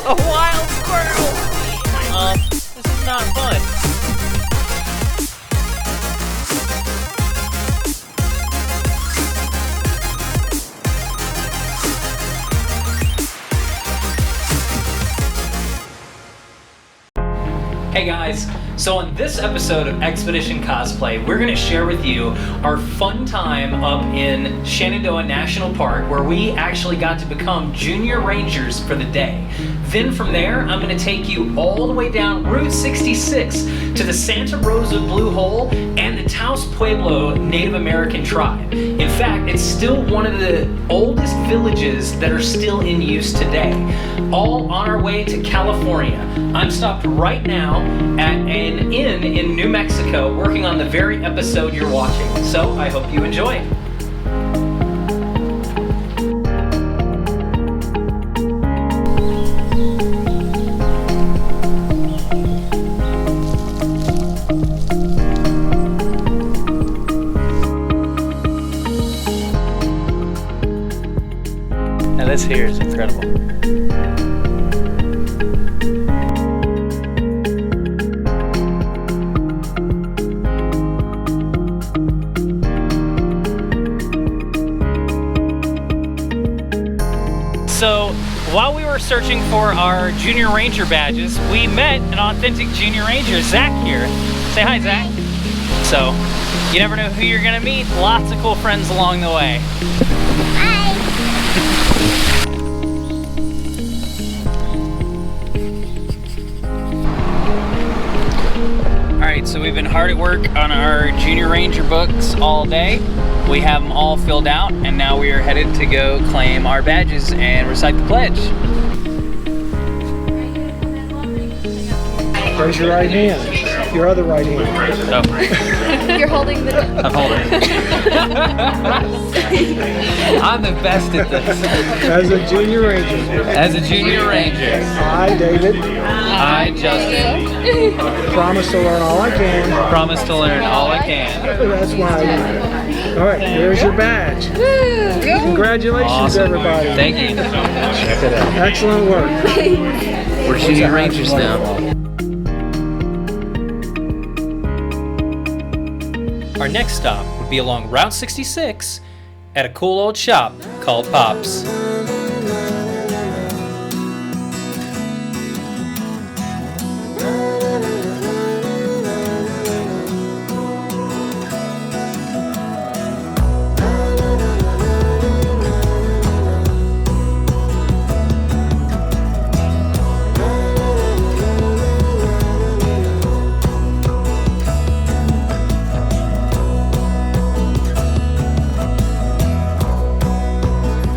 A wild squirrel! This is not fun. Hey guys, so on this episode of Expedition Cosplay, we're going to share with you our fun time up in Shenandoah National Park, where we actually got to become junior rangers for the day. Then from there, I'm going to take you all the way down Route 66 to the Santa Rosa Blue Hole and the Taos Pueblo Native American tribe. In fact, it's still one of the oldest villages that are still in use today. All on our way to California. I'm stopped right now at an inn in New Mexico working on the very episode you're watching. So I hope you enjoy. Now this here is incredible. So, while we were searching for our Junior Ranger badges, we met an authentic Junior Ranger, Zach here. Say hi, Zach. So, you never know who you're gonna meet. Lots of cool friends along the way. Hi. Alright, so we've been hard at work on our Junior Ranger books all day. We have them all filled out, and now we are headed to go claim our badges and recite the pledge. Raise your right hand. Your other right hand. Oh. You're holding the... I'm holding it. I'm the best at this. As a Junior Ranger. As a Junior Ranger. I, David. I, Justin. Promise to learn all I can. Promise to learn all I can. That's why. All right, there's your badge. Congratulations, Awesome. everybody. Thank you. Excellent work. We're Junior Rangers now. Our next stop would be along Route 66 at a cool old shop called Pops.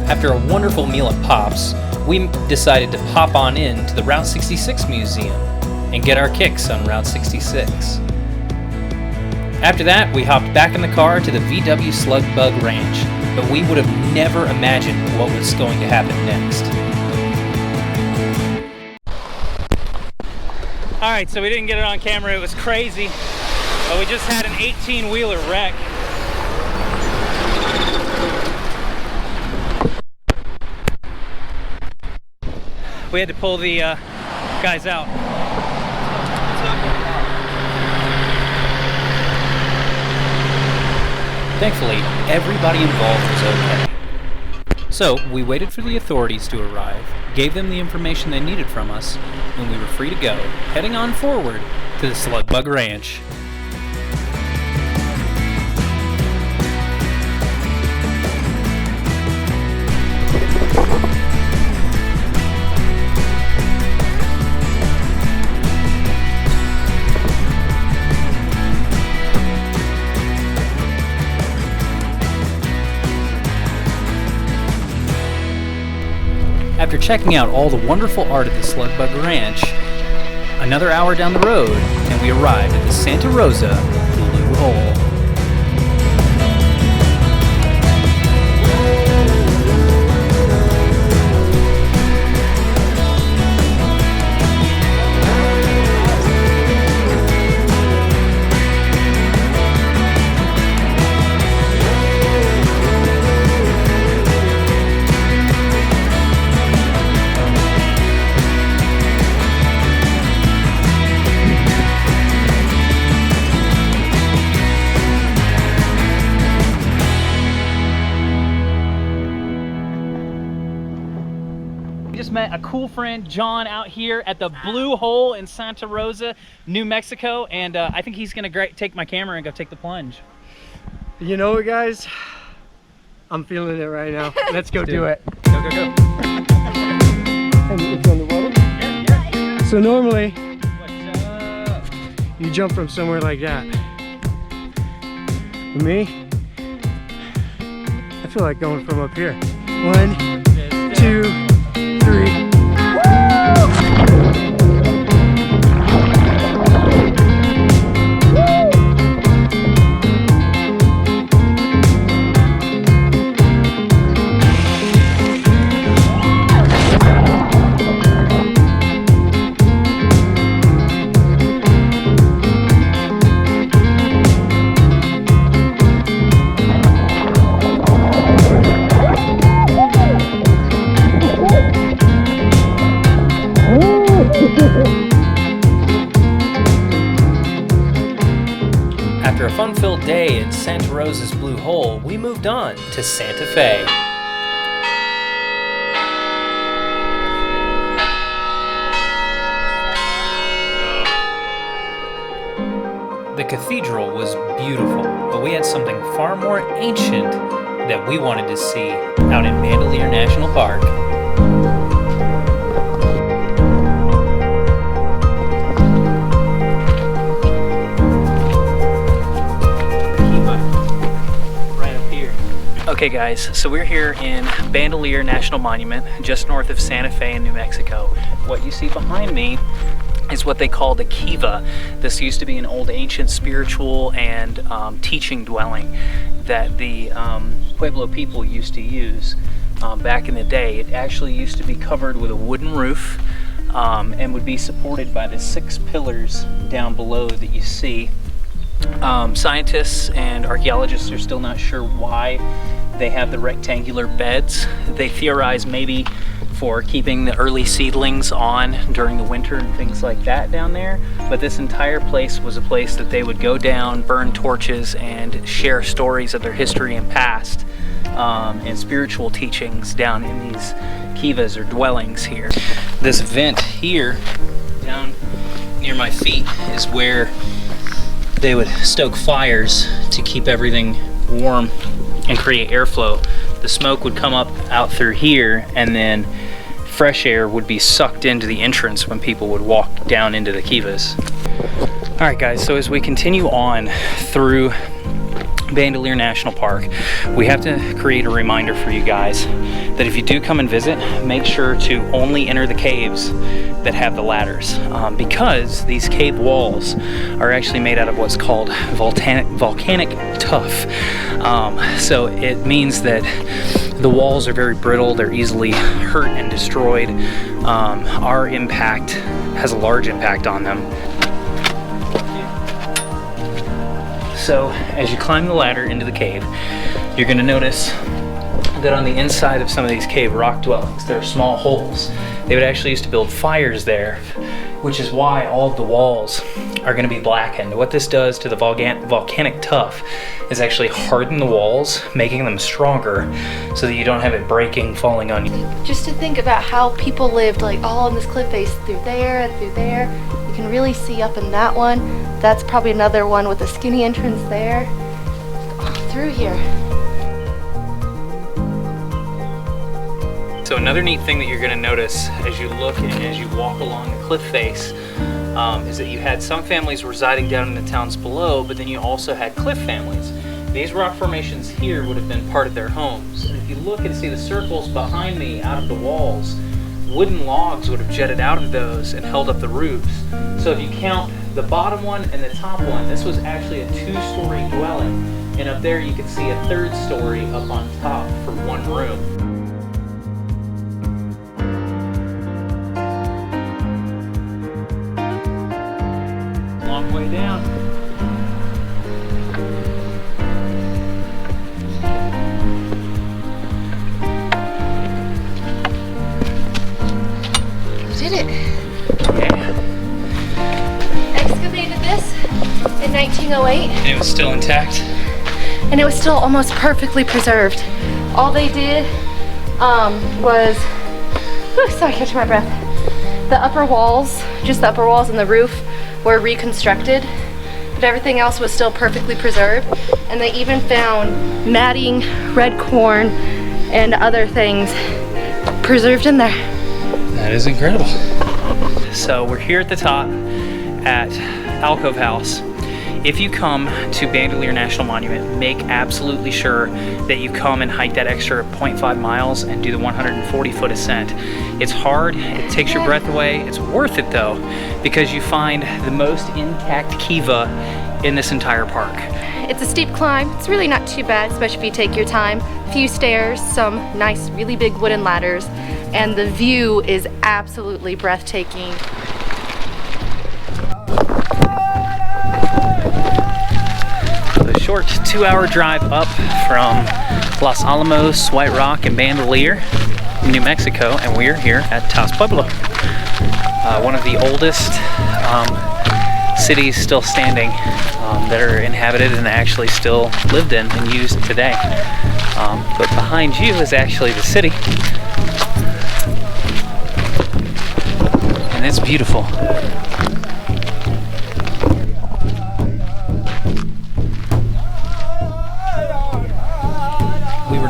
After a wonderful meal at Pops, we decided to pop on in to the Route 66 Museum and get our kicks on Route 66. After that, we hopped back in the car to the VW Slug Bug Ranch, but we would have never imagined what was going to happen next. Alright, so we didn't get it on camera, it was crazy, but we just had an 18-wheeler wreck. We had to pull the guys out. Thankfully, everybody involved was okay. So, we waited for the authorities to arrive, gave them the information they needed from us, and we were free to go, heading on forward to the Slug Bug Ranch. After checking out all the wonderful art at the Slug Bug Ranch, another hour down the road, and we arrived at the Santa Rosa Blue Hole. just met a cool friend, John, out here at the Blue Hole in Santa Rosa, New Mexico, and I think he's gonna take my camera and go take the plunge. You know what, guys? I'm feeling it right now. Let's go do it. Go, go, go. And it's underwater? Yeah. So normally, What's up? you jump from somewhere like that. For me, I feel like going from up here. 1, 2, 3. After a fun-filled day in Santa Rosa's Blue Hole, we moved on to Santa Fe. The cathedral was beautiful, but we had something far more ancient that we wanted to see out in Bandelier National Park. Okay guys, so we're here in Bandelier National Monument, just north of Santa Fe in New Mexico. What you see behind me is what they call the kiva. This used to be an old ancient spiritual and teaching dwelling that the Pueblo people used to use back in the day. It actually used to be covered with a wooden roof and would be supported by the 6 pillars down below that you see. Scientists and archaeologists are still not sure why they have the rectangular beds. They theorize maybe for keeping the early seedlings on during the winter and things like that down there. But this entire place was a place that they would go down, burn torches, and share stories of their history and past and spiritual teachings down in these kivas or dwellings here. This vent here down near my feet is where they would stoke fires to keep everything warm and create airflow. The smoke would come up out through here, and then fresh air would be sucked into the entrance when people would walk down into the kivas. All right guys, so as we continue on through Bandelier National Park, we have to create a reminder for you guys that if you do come and visit, make sure to only enter the caves that have the ladders, because these cave walls are actually made out of what's called volcanic tuff. So it means that the walls are very brittle, they're easily hurt and destroyed. Our impact has a large impact on them. So as you climb the ladder into the cave, you're going to notice that on the inside of some of these cave rock dwellings, there are small holes. They would actually used to build fires there, which is why all of the walls are going to be blackened. What this does to the volcanic tuff is actually harden the walls, making them stronger so that you don't have it breaking, falling on you. Just to think about how people lived, like all on this cliff face, through there and through there. You can really see up in that one. That's probably another one with a skinny entrance there. Through here. So another neat thing that you're going to notice as you look and as you walk along the cliff face is that you had some families residing down in the towns below, but then you also had cliff families. These rock formations here would have been part of their homes. And if you look and see the circles behind me out of the walls, wooden logs would have jetted out of those and held up the roofs. So if you count the bottom one and the top one, this was actually a 2-story dwelling. And up there you can see a 3rd story up on top for one room. Long way down. You did it. Yeah. Excavated this in 1908. And it was still intact. And it was still almost perfectly preserved. All they did was Whew, sorry, catching my breath. The upper walls, just the upper walls and the roof were reconstructed, but everything else was still perfectly preserved. And they even found matting, red corn, and other things preserved in there. That is incredible. So we're here at the top at Alcove House. If you come to Bandelier National Monument, make absolutely sure that you come and hike that extra 0.5 miles and do the 140-foot ascent. It's hard, it takes your breath away. It's worth it though, because you find the most intact kiva in this entire park. It's a steep climb. It's really not too bad, especially if you take your time. A few stairs, some nice, really big wooden ladders, and the view is absolutely breathtaking. A short 2-hour drive up from Los Alamos, White Rock, and Bandelier, New Mexico, and we're here at Taos Pueblo, one of the oldest cities still standing that are inhabited and actually still lived in and used today. But behind you is actually the city, and it's beautiful.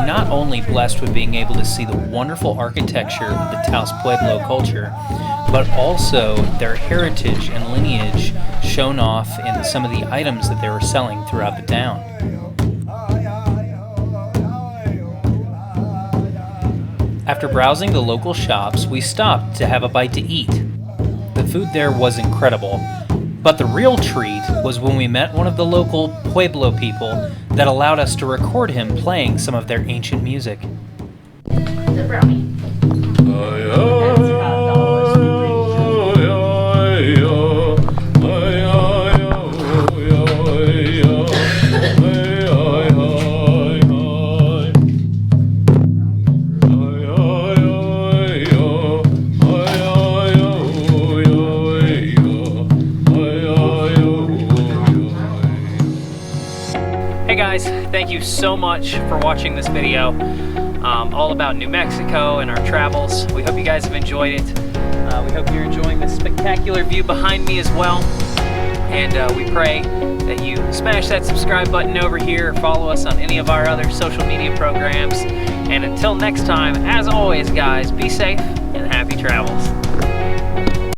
Not only blessed with being able to see the wonderful architecture of the Taos Pueblo culture, but also their heritage and lineage shown off in some of the items that they were selling throughout the town. After browsing the local shops, we stopped to have a bite to eat. The food there was incredible, but the real treat was when we met one of the local Pueblo people that allowed us to record him playing some of their ancient music. The brownie. Thank you so much for watching this video all about New Mexico and our travels. We hope you guys have enjoyed it. We hope you're enjoying the spectacular view behind me as well. And we pray that you smash that subscribe button over here, or follow us on any of our other social media programs. And until next time, as always guys, be safe and happy travels.